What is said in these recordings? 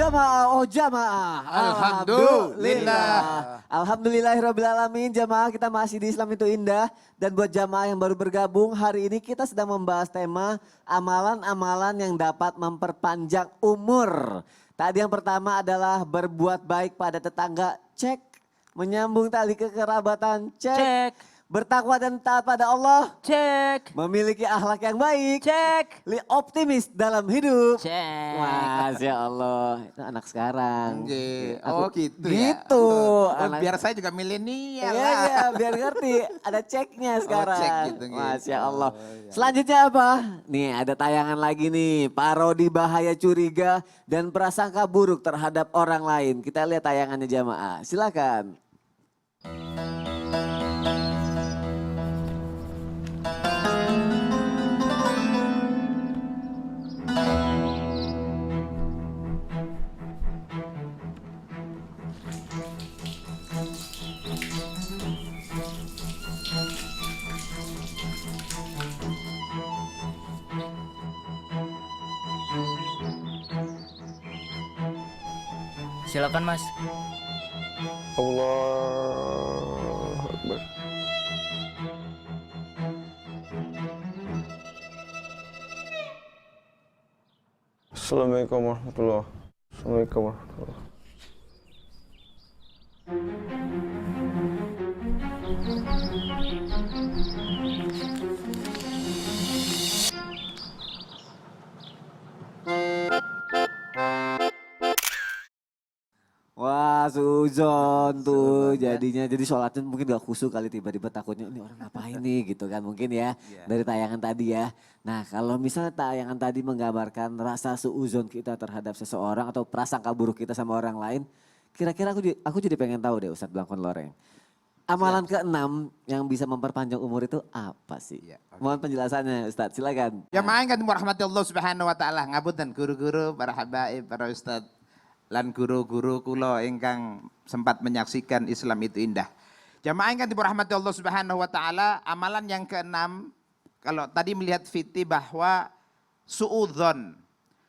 Jamaah, oh jamaah. Alhamdulillah. Alhamdulillahirrabbilalamin. Jamaah, kita masih di Islam itu Indah. Dan buat jamaah yang baru bergabung, hari ini kita sedang membahas tema amalan-amalan yang dapat memperpanjang umur. Tadi yang pertama adalah berbuat baik pada tetangga, cek. Menyambung tali kekerabatan, cek. Bertakwa dan taat pada Allah, Cek. memiliki akhlak yang baik, Cek. optimis dalam hidup. Cek. Masya Allah, itu anak sekarang. Oh gitu ya. Gitu. Oh, biar saya juga milenial Iya, lah. iya, biar ngerti. Ada ceknya sekarang. cek gitu. Masya Allah. Oh, iya. Selanjutnya apa? Nih ada tayangan lagi nih. Parodi bahaya curiga dan prasangka buruk terhadap orang lain. Kita lihat tayangannya jamaah. Silakan. Silakan Mas. Allah Akbar. Assalamualaikum warahmatullahi wabarakatuh. Assalamualaikum warahmatullahi wabarakatuh. Wah Suzon tuh jadinya jadi sholatnya mungkin gak khusyuk kali tiba-tiba takutnya ini orang ngapain nih gitu kan mungkin ya dari tayangan tadi ya. Nah kalau misalnya tayangan tadi menggambarkan rasa suuzon kita terhadap seseorang atau prasangka buruk kita sama orang lain. Kira-kira aku jadi pengen tahu deh Ustadz Blangkon Loreng. Amalan keenam yang bisa memperpanjang umur itu apa sih? Mohon penjelasannya Ustadz silakan. Ya ma'angkan warahmatullah subhanahu wa ta'ala. Ngapunten guru-guru, para habaib, para ustadz. Lan guru-guru kula ingkang sempat menyaksikan Islam itu indah. Jamaah ingkang dirahmati Allah Subhanahu wa taala, amalan yang keenam kalau tadi melihat fiti bahwa suudzon.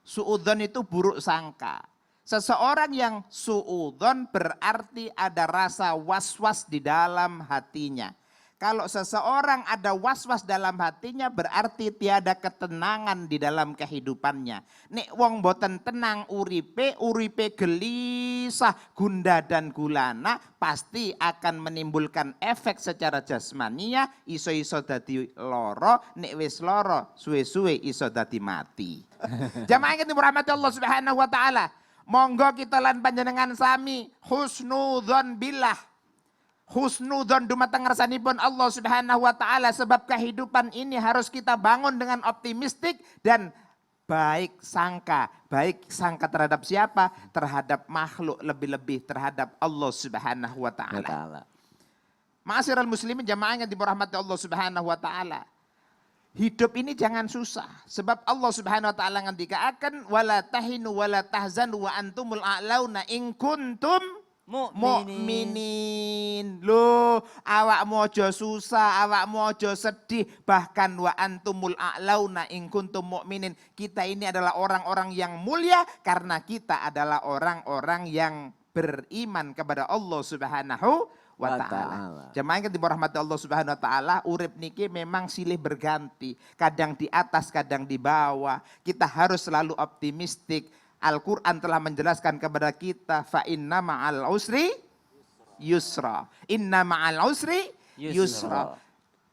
Suudzon itu buruk sangka. Seseorang yang suudzon berarti ada rasa was-was di dalam hatinya. Kalau seseorang ada was-was dalam hatinya berarti tiada ketenangan di dalam kehidupannya. Nek wong boten tenang uripe gelisah, gunda dan gulana pasti akan menimbulkan efek secara jasmania, iso-iso dadi loro, nek wis loro suwe-suwe iso dadi mati. Jamaah yang dirahmati Allah Subhanahu wa taala, monggo kita lan panjenengan sami husnudzon billah. Husnudzon dumateng ngarsanipun Allah Subhanahu wa taala sebab kehidupan ini harus kita bangun dengan optimistik dan baik sangka. Baik sangka terhadap siapa? Terhadap makhluk, lebih-lebih terhadap Allah Subhanahu wa taala. Ma'asyiral muslimin jamaah yang dirahmati Allah Subhanahu wa taala. Hidup ini jangan susah sebab Allah Subhanahu wa taala ngendikaken wala tahinu wala tahzanu wa antumul a'launa in kuntum mukminin. Loh, awakmu aja susah, awakmu aja sedih, bahkan wa antumul a'launa in kuntum mukminin. Kita ini adalah orang-orang yang mulia karena kita adalah orang-orang yang beriman kepada Allah Subhanahu wa ta'ala. Jemaah yang dirahmati Allah Subhanahu wa taala, urip niki memang silih berganti, kadang di atas, kadang di bawah. Kita harus selalu optimistik. Al-Quran telah menjelaskan kepada kita fa inna ma'al usri yusra. Inna ma'al usri yusra.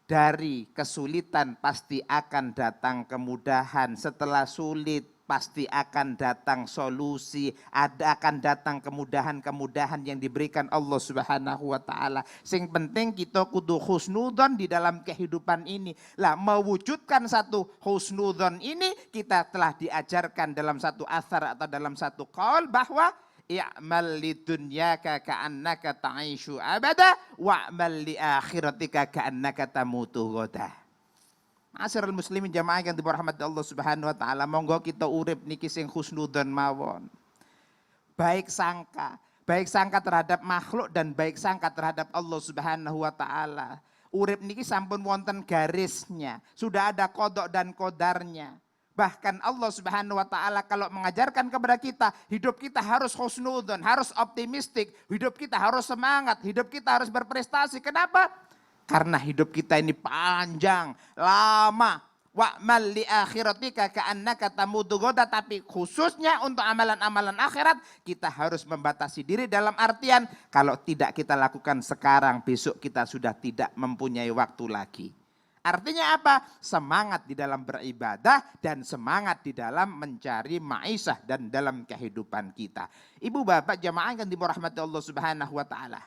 Dari kesulitan pasti akan datang kemudahan. Setelah sulit pasti akan datang solusi. Akan datang kemudahan-kemudahan yang diberikan Allah Subhanahu wa taala. Sing penting kita kudu husnudzon di dalam kehidupan ini. Lah mewujudkan satu husnudzon ini kita telah diajarkan dalam satu asar atau dalam satu qaul bahwa i'mal lidunyaka ka'annaka ta'ishu abada wa'mal li akhiratika ka'annaka tamutu ghadah. Ma'asyiral muslimin jamaah yang dirahmati Allah Subhanahu wa taala, monggo kita urip niki sing husnudzon mawon. Baik sangka terhadap makhluk dan baik sangka terhadap Allah Subhanahu wa taala. Urip niki sampun wonten garisnya, sudah ada kodok dan kodarnya. Bahkan Allah Subhanahu wa taala kalau mengajarkan kepada kita, hidup kita harus husnudzon, harus optimistik, hidup kita harus semangat, hidup kita harus berprestasi. Kenapa? Karena hidup kita ini panjang, lama. Wa'mal li akhiratika ka'annaka tamutu ghadan, tapi khususnya untuk amalan-amalan akhirat kita harus membatasi diri dalam artian kalau tidak kita lakukan sekarang, besok kita sudah tidak mempunyai waktu lagi. Artinya apa? Semangat di dalam beribadah dan semangat di dalam mencari maisha dan dalam kehidupan kita. Ibu bapak jamaah yang dirahmati Allah Subhanahu wa taala.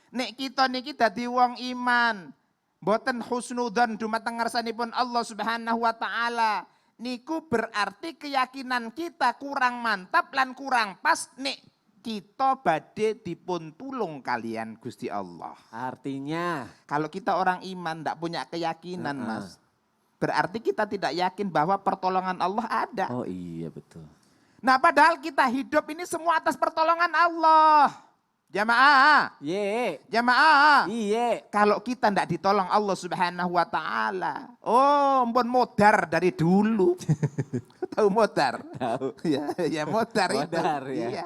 Nek kita niki dadi wong iman, boten husnudzon dumateng ngarsanipun Allah Subhanahu wa taala. Niku berarti keyakinan kita kurang mantap lan kurang pas nek kita badhe dipun tulung kalian Gusti Allah. Artinya Kalau kita orang iman tidak punya keyakinan Mas, berarti kita tidak yakin bahwa pertolongan Allah ada. oh iya betul. Nah padahal kita hidup ini semua atas pertolongan Allah. Jamaah, Ye. jamaah. Iye. Kalau kita tidak ditolong Allah Subhanahu wa taala, oh ampun modar dari dulu. Tahu modar? Tahu. Ya modar itu. Modar, ya. Iya.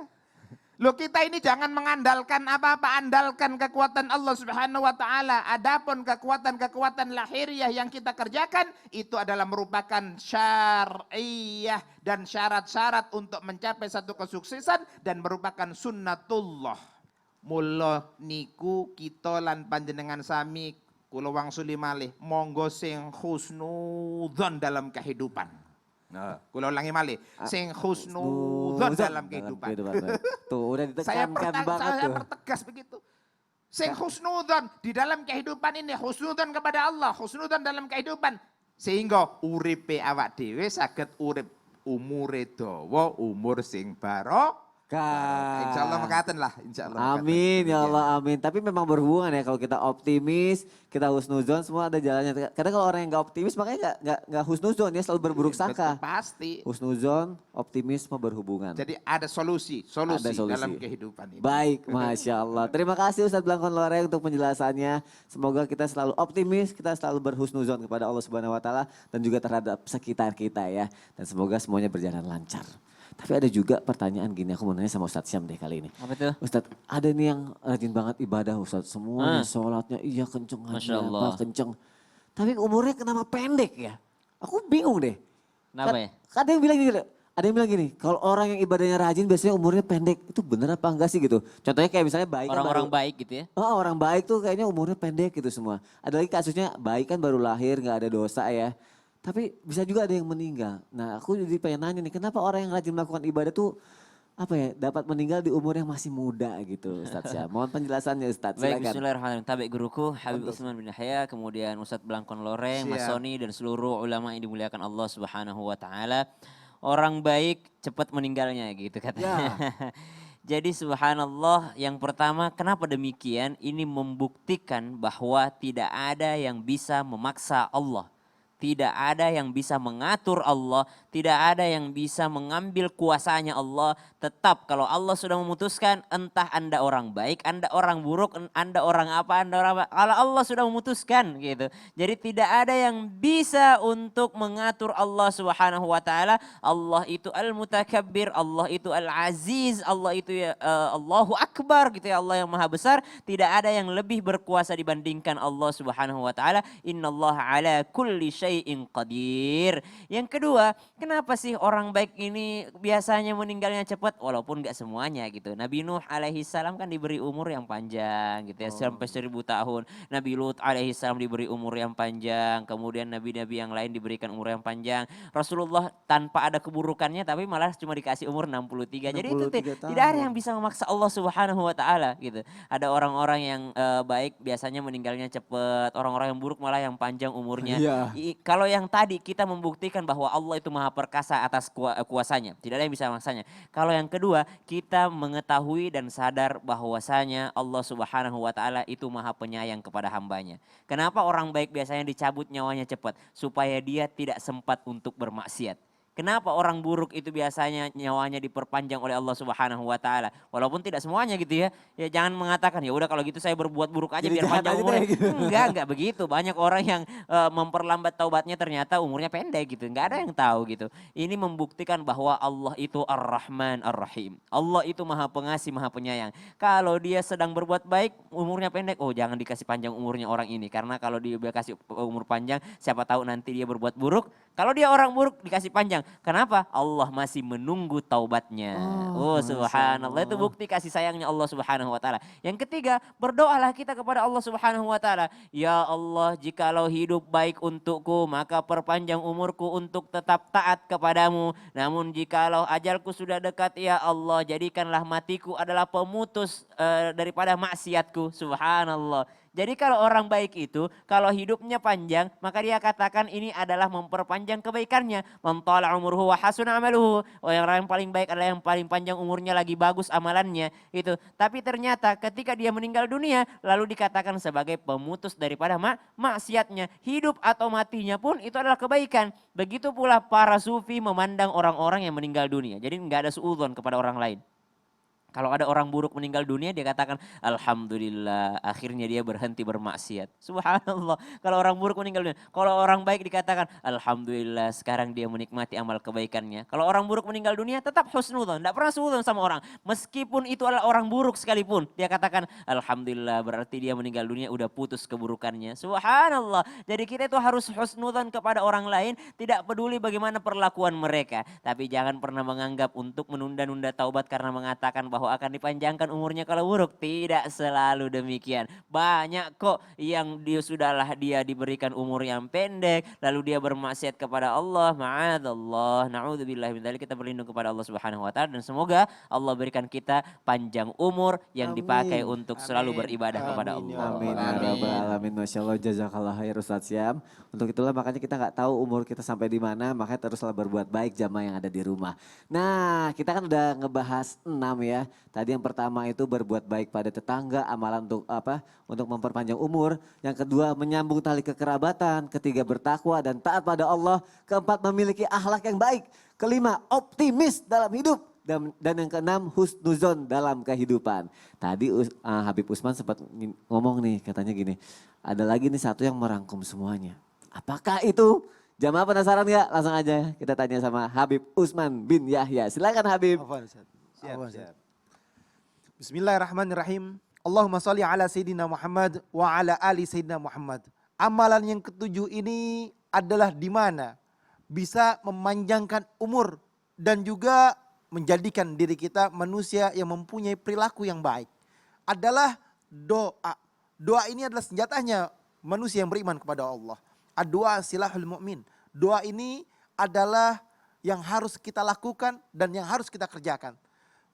Loh kita ini jangan mengandalkan apa-apa, andalkan kekuatan Allah Subhanahu wa taala. Adapun kekuatan-kekuatan lahiriah yang kita kerjakan itu adalah merupakan syar'iyah dan syarat-syarat untuk mencapai satu kesuksesan dan merupakan sunnatullah. Mula niku kita lan panjenengan sami kula wangsuli malih monggo sing husnudzon dalam kehidupan. Nah, kula ulangi malih, sing husnudzon dalam kehidupan. Tuh udah Saya ditekankan banget saya tuh. pertegas begitu. Sing husnudzon di dalam kehidupan ini, husnudzon kepada Allah, husnudzon dalam kehidupan. Sehingga uripe awak dhewe saged urip umure dawa, umur sing barokah. Insyaallah mekaten lah, insyaallah. Amin ya Allah amin. Tapi memang berhubungan ya kalau kita optimis, kita husnuzon semua ada jalannya. Kadang kalau orang yang nggak optimis makanya nggak husnuzon, dia selalu berburuk sangka. Pasti. Husnuzon, optimisme berhubungan. Jadi ada solusi Ada solusi. dalam kehidupan ini. Baik, Masya Allah. Terima kasih Ustadz Blangkon Loreng untuk penjelasannya. Semoga kita selalu optimis, kita selalu berhusnuzon kepada Allah Subhanahu Wa Taala dan juga terhadap sekitar kita ya. Dan semoga semuanya berjalan lancar. Tapi ada juga pertanyaan gini, aku mau nanya sama Ustadz Syam deh kali ini. Apa tuh? Ustadz, ada nih yang rajin banget ibadah Ustadz. Semuanya sholatnya iya kenceng, Masya ngajinya Allah. apa kenceng. Tapi umurnya kenapa pendek ya? Aku bingung deh. Kenapa ya? Ada yang bilang gini, kalau orang yang ibadahnya rajin biasanya umurnya pendek. Itu bener apa enggak sih gitu? Contohnya kayak misalnya baik kan Orang-orang baru- baik gitu ya. Oh, orang baik tuh kayaknya umurnya pendek gitu semua. Ada lagi kasusnya baik kan baru lahir nggak ada dosa ya. Tapi bisa juga ada yang meninggal. Nah aku jadi pengen nanya nih, kenapa orang yang rajin melakukan ibadah tuh apa ya dapat meninggal di umur yang masih muda gitu Ustadz ya. Mohon penjelasannya Ustadz, Baik, silakan. bismillahirrahmanirrahim. Tabik guruku Habib Utsman bin Yahya, kemudian Ustadz Blangkon Loreng, Mas Siap. Soni dan seluruh ulama yang dimuliakan Allah Subhanahu wa taala. Orang baik cepat meninggalnya gitu katanya. Jadi subhanallah, yang pertama kenapa demikian? Ini membuktikan bahwa tidak ada yang bisa memaksa Allah. Tidak ada yang bisa mengatur Allah, tidak ada yang bisa mengambil kuasanya Allah. Tetap kalau Allah sudah memutuskan, entah Anda orang baik, Anda orang buruk, Anda orang apa, Anda orang apa. Kalau Allah sudah memutuskan gitu. Jadi tidak ada yang bisa untuk mengatur Allah Subhanahu wa taala. Allah itu Al-Mutakabbir, Allah itu Al-Aziz, Allah itu ya, Allahu Akbar gitu ya, Allah yang Maha Besar. Tidak ada yang lebih berkuasa dibandingkan Allah Subhanahu wa taala. Innallaha ala kulli syai'in qadir. Yang kedua, kenapa sih orang baik ini biasanya meninggalnya cepat? Walaupun gak semuanya gitu. Nabi Nuh alaihi salam kan diberi umur yang panjang gitu ya, sampai 1000 tahun. Nabi Lut alaihi salam diberi umur yang panjang. Kemudian nabi-nabi yang lain diberikan umur yang panjang. Rasulullah tanpa ada keburukannya tapi malah cuma dikasih umur 63. Jadi itu 63 tidak ada tahun. yang bisa memaksa Allah Subhanahu wa taala gitu. Ada orang-orang yang baik biasanya meninggalnya cepat, orang-orang yang buruk malah yang panjang umurnya. Iya. Kalau yang tadi kita membuktikan bahwa Allah itu maha perkasa atas kuasanya. Tidak ada yang bisa memaksanya. Kalau yang kedua, kita mengetahui dan sadar bahwasanya Allah Subhanahu wa taala itu maha penyayang kepada hambanya. Kenapa orang baik biasanya dicabut nyawanya cepat? Supaya dia tidak sempat untuk bermaksiat. Kenapa orang buruk itu biasanya nyawanya diperpanjang oleh Allah Subhanahu wa taala? Walaupun tidak semuanya gitu ya. Ya jangan mengatakan ya udah kalau gitu saya berbuat buruk aja Jadi biar jahat panjang aja deh, umurnya. gitu. Enggak begitu. Banyak orang yang memperlambat taubatnya ternyata umurnya pendek gitu. Enggak ada yang tahu gitu. Ini membuktikan bahwa Allah itu Ar-Rahman Ar-Rahim. Allah itu Maha Pengasih, Maha Penyayang. Kalau dia sedang berbuat baik, umurnya pendek, oh jangan dikasih panjang umurnya orang ini. Karena kalau dia kasih umur panjang, siapa tahu nanti dia berbuat buruk. Kalau dia orang buruk dikasih panjang. Kenapa? Allah masih menunggu taubatnya. Oh, subhanallah. Itu bukti kasih sayangnya Allah Subhanahu wa taala. Yang ketiga, berdoalah kita kepada Allah Subhanahu wa taala. Ya Allah, jikalau hidup baik untukku, maka perpanjang umurku untuk tetap taat kepadamu. Namun jikalau ajalku sudah dekat, ya Allah, jadikanlah matiku adalah pemutus daripada maksiatku. Subhanallah. Jadi kalau orang baik itu, kalau hidupnya panjang, maka dia katakan ini adalah memperpanjang kebaikannya. Man tala umruhu wa hasuna amaluhu. Oh, yang orang paling baik adalah yang paling panjang umurnya lagi bagus amalannya. Itu. Tapi ternyata ketika dia meninggal dunia, lalu dikatakan sebagai pemutus daripada maksiatnya. Hidup atau matinya pun itu adalah kebaikan. Begitu pula para sufi memandang orang-orang yang meninggal dunia. Jadi nggak ada suudzon kepada orang lain. Kalau ada orang buruk meninggal dunia, dia katakan, Alhamdulillah, akhirnya dia berhenti bermaksiat. Subhanallah, kalau orang buruk meninggal dunia. Kalau orang baik dikatakan, Alhamdulillah, sekarang dia menikmati amal kebaikannya. Kalau orang buruk meninggal dunia, tetap husnudzon, tidak pernah suudzon sama orang. Meskipun itu adalah orang buruk sekalipun, dia katakan, Alhamdulillah, berarti dia meninggal dunia, udah putus keburukannya. Subhanallah, jadi kita itu harus husnudzon kepada orang lain, tidak peduli bagaimana perlakuan mereka. Tapi jangan pernah menganggap untuk menunda-nunda taubat karena mengatakan bahwa akan dipanjangkan umurnya kalau buruk. Tidak selalu demikian. Banyak kok yang dia diberikan umur yang pendek, lalu dia bermaksiat kepada Allah. Ma'adallah, na'udzubillah min dzalik. Kita berlindung kepada Allah Subhanahu wa taala dan semoga Allah berikan kita panjang umur yang dipakai untuk selalu beribadah kepada Allah. Amin. Ya Rabbal Alamin. Masya Allah, jazakallah khair Ustaz Syam. Untuk itulah makanya kita nggak tahu umur kita sampai di mana, makanya teruslah berbuat baik jamaah yang ada di rumah. Nah, kita kan udah ngebahas 6 ya. Tadi yang pertama itu berbuat baik pada tetangga, amalan untuk apa? Untuk memperpanjang umur. Yang kedua menyambung tali kekerabatan. Ketiga bertakwa dan taat pada Allah. Keempat memiliki akhlak yang baik. Kelima optimis dalam hidup. Dan yang keenam husnuzon dalam kehidupan. Tadi Habib Usman sempat ngomong nih, katanya gini. Ada lagi nih satu yang merangkum semuanya. Apakah itu? Jamaah penasaran gak? Langsung aja kita tanya sama Habib Usman bin Yahya. Silakan Habib. Siap. Bismillahirrahmanirrahim. Allahumma sholli ala Sayyidina Muhammad wa ala ali Sayyidina Muhammad. Amalan yang ketujuh ini adalah di mana bisa memanjangkan umur dan juga menjadikan diri kita manusia yang mempunyai perilaku yang baik. Adalah doa. Doa ini adalah senjatanya manusia yang beriman kepada Allah. Ad-doa silahul mu'min. Doa ini adalah yang harus kita lakukan dan yang harus kita kerjakan.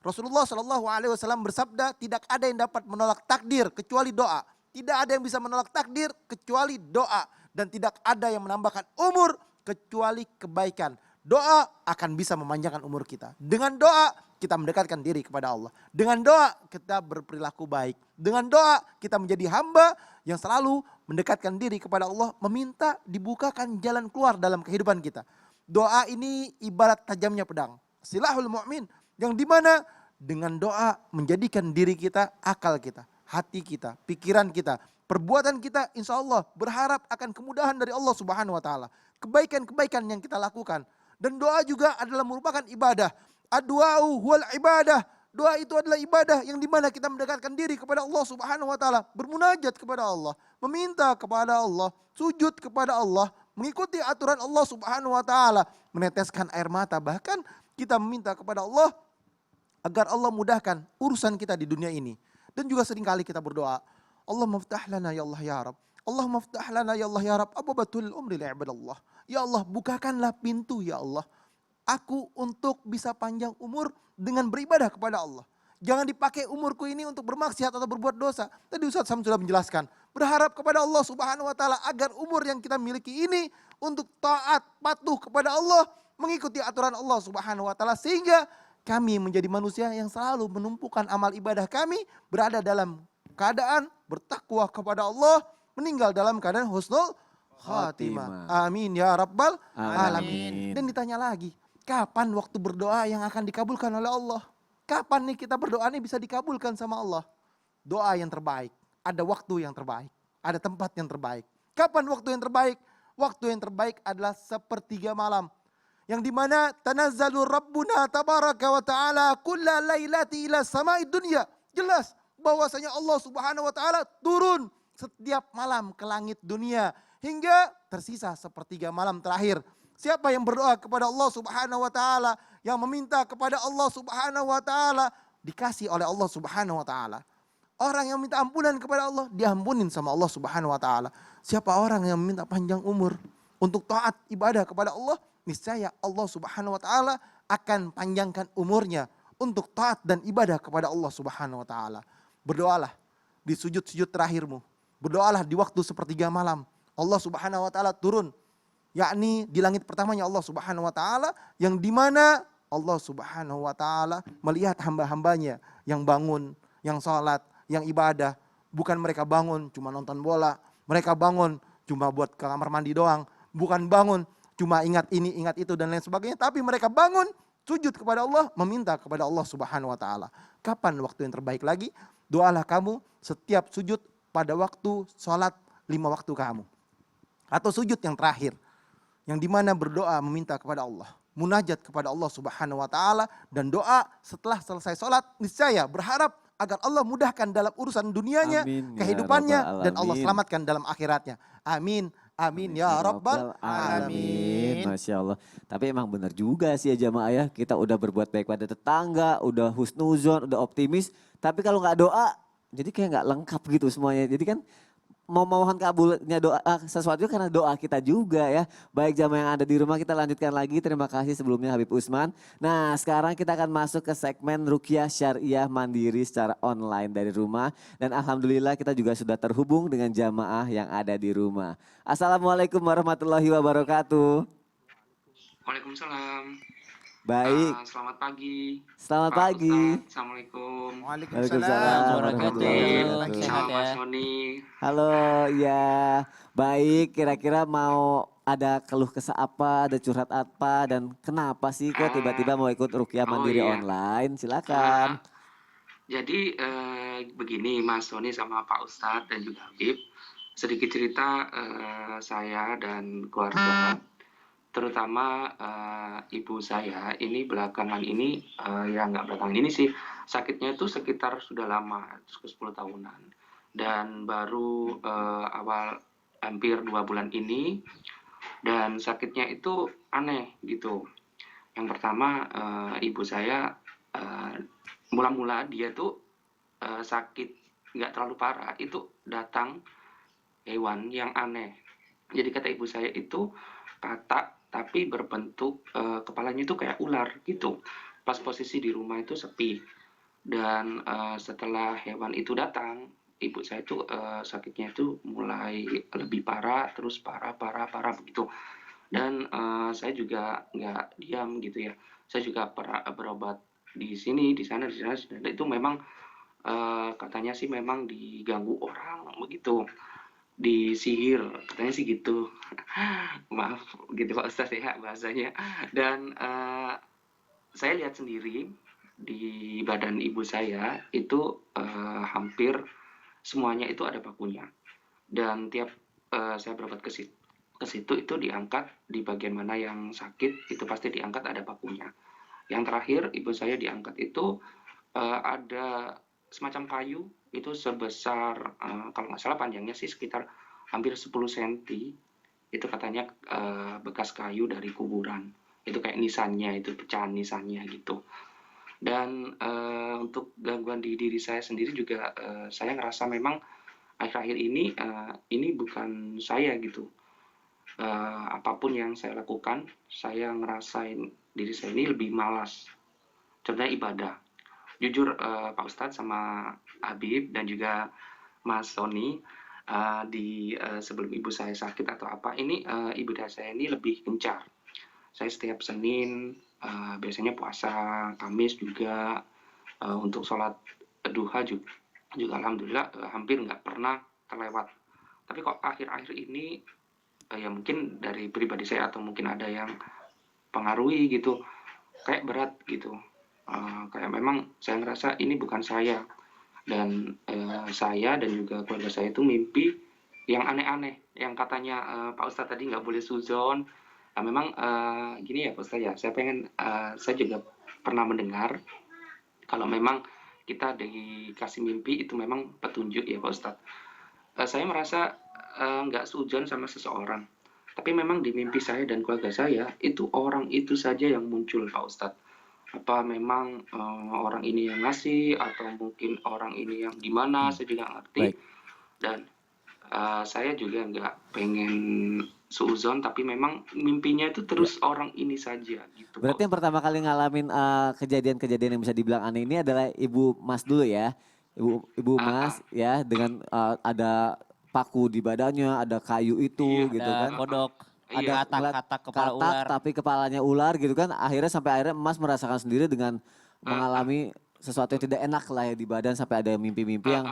Rasulullah SAW bersabda, tidak ada yang dapat menolak takdir kecuali doa. Tidak ada yang bisa menolak takdir kecuali doa. Dan tidak ada yang menambahkan umur kecuali kebaikan. Doa akan bisa memanjangkan umur kita. Dengan doa kita mendekatkan diri kepada Allah. Dengan doa kita berperilaku baik. Dengan doa kita menjadi hamba yang selalu mendekatkan diri kepada Allah. Meminta dibukakan jalan keluar dalam kehidupan kita. Doa ini ibarat tajamnya pedang. Silahul mu'min. Yang dimana dengan doa menjadikan diri kita, akal kita, hati kita, pikiran kita, perbuatan kita insya Allah berharap akan kemudahan dari Allah Subhanahu wa taala. Kebaikan-kebaikan yang kita lakukan. Dan doa juga adalah merupakan ibadah. Ad-du'au huwal ibadah. Doa itu adalah ibadah yang dimana kita mendekatkan diri kepada Allah Subhanahu wa taala, bermunajat kepada Allah, meminta kepada Allah, sujud kepada Allah, mengikuti aturan Allah Subhanahu wa taala, meneteskan air mata, bahkan kita meminta kepada Allah agar Allah mudahkan urusan kita di dunia ini. Dan juga seringkali kita berdoa, Allah maftah lana ya Allah ya Rabb. Allah maftah lana ya Allah ya Rabb. Ababatul umri li'ibadallah. Ya Allah bukakanlah pintu ya Allah. Aku untuk bisa panjang umur dengan beribadah kepada Allah. Jangan dipakai umurku ini untuk bermaksiat atau berbuat dosa. Tadi Ustaz Sam sudah menjelaskan. Berharap kepada Allah Subhanahu wa taala agar umur yang kita miliki ini untuk taat, patuh kepada Allah, mengikuti aturan Allah Subhanahu wa taala sehingga kami menjadi manusia yang selalu menumpukan amal ibadah kami, berada dalam keadaan bertakwa kepada Allah, meninggal dalam keadaan husnul khatimah. Amin ya rabbal alamin. Dan ditanya lagi, kapan waktu berdoa yang akan dikabulkan oleh Allah? Kapan nih kita berdoa nih bisa dikabulkan sama Allah? Doa yang terbaik, ada waktu yang terbaik, ada tempat yang terbaik. Kapan waktu yang terbaik? Waktu yang terbaik adalah sepertiga malam. Yang dimana tanazzalu Rabbuna tabaraka wa ta'ala kulla lailati ila samai dunya. Jelas bahwasanya Allah subhanahu wa ta'ala turun setiap malam ke langit dunia. Hingga tersisa sepertiga malam terakhir. Siapa yang berdoa kepada Allah subhanahu wa ta'ala, yang meminta kepada Allah subhanahu wa ta'ala, dikasih oleh Allah subhanahu wa ta'ala. Orang yang minta ampunan kepada Allah, diampunin sama Allah subhanahu wa ta'ala. Siapa orang yang minta panjang umur untuk taat ibadah kepada Allah, niscaya Allah subhanahu wa ta'ala akan panjangkan umurnya untuk taat dan ibadah kepada Allah subhanahu wa ta'ala. Berdoalah di sujud-sujud terakhirmu. Berdoalah di waktu sepertiga malam. Allah subhanahu wa ta'ala turun. Yakni di langit pertamanya Allah subhanahu wa ta'ala. Yang dimana Allah subhanahu wa ta'ala melihat hamba-hambanya yang bangun, yang sholat, yang ibadah. Bukan mereka bangun cuma nonton bola. Mereka bangun cuma buat ke kamar mandi doang. Bukan bangun cuma ingat ini, ingat itu dan lain sebagainya. Tapi mereka bangun sujud kepada Allah, meminta kepada Allah subhanahu wa ta'ala. Kapan waktu yang terbaik lagi? Doalah kamu setiap sujud pada waktu sholat 5 waktu kamu. Atau sujud yang terakhir. Yang dimana berdoa meminta kepada Allah. Munajat kepada Allah subhanahu wa ta'ala. Dan doa setelah selesai sholat, niscaya berharap agar Allah mudahkan dalam urusan dunianya, Amin, ya kehidupannya, Rabbal dan Allah Alamin. selamatkan dalam akhiratnya. Amin. Amin ya Rabbal Alamin. Masya Allah. Tapi emang benar juga sih ya jamaah ya. Kita udah berbuat baik pada tetangga, udah husnuzon, udah optimis. Tapi kalau nggak doa, jadi kayak nggak lengkap gitu semuanya. Jadi kan mau mohon kabulnya doa sesuatu karena doa kita juga ya. Baik jamaah yang ada di rumah, kita lanjutkan lagi. Terima kasih sebelumnya Habib Usman. Nah sekarang kita akan masuk ke segmen Ruqyah Syariah Mandiri secara online dari rumah. Dan alhamdulillah kita juga sudah terhubung dengan jamaah yang ada di rumah. Assalamualaikum warahmatullahi wabarakatuh. Waalaikumsalam. Baik, Selamat pagi. selamat Pak pagi. Ustadz. Assalamualaikum. Waalaikumsalam warahmatullahi wabarakatuh. Sama Sehat ya. Mas Sony. Halo, ya baik. Kira-kira mau ada keluh kesah apa, ada curhat apa, dan kenapa sih kok tiba-tiba mau ikut Ruqyah Mandiri iya. online? Silakan. Jadi begini Mas Sony sama Pak Ustadz dan juga Habib. Sedikit cerita saya dan keluarga, terutama ibu saya ini belakangan ini, ya nggak belakangan ini sih, sakitnya itu sekitar sudah lama, 10 tahunan. Dan baru awal hampir 2 bulan ini, dan sakitnya itu aneh gitu. Yang pertama ibu saya mula-mula dia tuh sakit nggak terlalu parah, itu datang hewan yang aneh. Jadi kata ibu saya itu katak tapi berbentuk kepalanya itu kayak ular gitu. Pas posisi di rumah itu sepi. Dan setelah hewan itu datang, ibu saya itu sakitnya itu mulai lebih parah, terus parah begitu. Dan saya juga nggak diam gitu ya. Saya juga pernah berobat di sini, di sana, itu memang katanya sih memang diganggu orang begitu, disihir katanya sih gitu. Maaf gitu Pak Ustadz ya bahasanya. Dan saya lihat sendiri di badan ibu saya itu hampir semuanya itu ada pakunya. Dan tiap saya berobat ke situ itu diangkat di bagian mana yang sakit itu pasti diangkat ada pakunya. Yang terakhir ibu saya diangkat itu ada semacam kayu itu sebesar kalau nggak salah panjangnya sih sekitar hampir 10 cm. Itu katanya bekas kayu dari kuburan. Itu kayak nisannya, itu pecahan nisannya gitu. Dan untuk gangguan di diri saya sendiri juga saya ngerasa memang akhir-akhir ini bukan saya gitu. Apapun yang saya lakukan, saya ngerasain diri saya ini lebih malas. Contohnya ibadah. Jujur Pak Ustadz sama Habib dan juga Mas Sony, sebelum ibu saya sakit atau apa, ini ibadah saya ini lebih gencar. Saya setiap Senin biasanya puasa, Kamis juga untuk sholat duha juga alhamdulillah hampir nggak pernah terlewat. Tapi kok akhir-akhir ini ya mungkin dari pribadi saya atau mungkin ada yang pengaruhi gitu. kayak berat gitu. Kayak memang saya ngerasa ini bukan saya, dan saya dan juga keluarga saya itu mimpi yang aneh-aneh, yang katanya Pak Ustadz tadi nggak boleh suzon. Nah, memang gini ya Pak Ustadz ya, saya juga pernah mendengar kalau memang kita dikasih mimpi itu memang petunjuk ya Pak Ustadz. Saya merasa nggak sujon sama seseorang, tapi memang di mimpi saya dan keluarga saya itu orang itu saja yang muncul Pak Ustadz. Apa memang orang ini yang ngasih atau mungkin orang ini yang gimana, saya juga nggak ngerti. Baik. Dan saya juga nggak pengen suuzon, tapi memang mimpinya itu terus orang ini saja gitu Pak Berarti yang Ustadz. pertama kali ngalamin kejadian-kejadian yang bisa dibilang aneh ini adalah Ibu Mas dulu ya. Ibu Mas ya dengan ada paku di badannya, ada kayu itu Iya. gitu Ada kan. kodok, Iya. katak kepala ular. Tapi kepalanya ular gitu kan. Akhirnya Mas merasakan sendiri dengan mengalami sesuatu yang tidak enak lah ya di badan, sampai ada mimpi-mimpi yang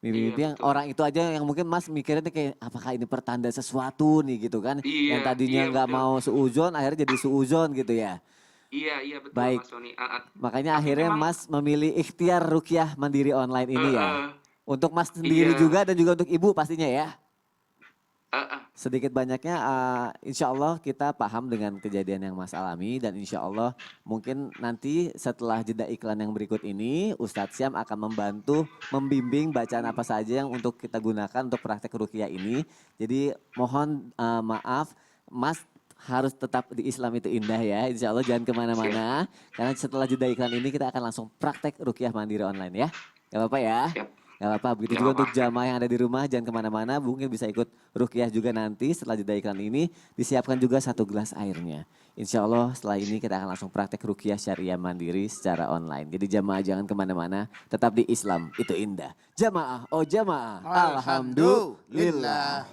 Iya, betul. orang itu aja yang mungkin Mas mikirnya nih kayak apakah ini pertanda sesuatu nih gitu kan. Yang Iya, tadinya iya, nggak betul. mau suuzon akhirnya jadi suuzon gitu ya. Iya, betul Baik. Mas Sony. Makanya Tapi akhirnya memang Mas memilih ikhtiar rukyah mandiri online ini ya. eh, Untuk Mas sendiri iya. juga dan juga untuk Ibu pastinya ya. eh, Sedikit banyaknya insya Allah kita paham dengan kejadian yang Mas alami, dan insya Allah mungkin nanti setelah jeda iklan yang berikut ini Ustadz Syam akan membantu membimbing bacaan apa saja yang untuk kita gunakan untuk praktek rukyah ini. Jadi mohon maaf Mas harus tetap di Islam itu indah ya. Insya Allah jangan kemana-mana, karena setelah jeda iklan ini kita akan langsung praktek rukyah mandiri online ya. Gak apa-apa ya. Siap. Gak apa-apa, begitu Gak juga apa-apa. untuk jamaah yang ada di rumah, jangan kemana-mana, mungkin bisa ikut rukyah juga nanti setelah jeda iklan ini, disiapkan juga 1 gelas airnya. Insya Allah setelah ini kita akan langsung praktek rukyah syariah mandiri secara online. Jadi jamaah jangan kemana-mana, tetap di Islam, itu indah. Jamaah, oh jamaah, alhamdulillah.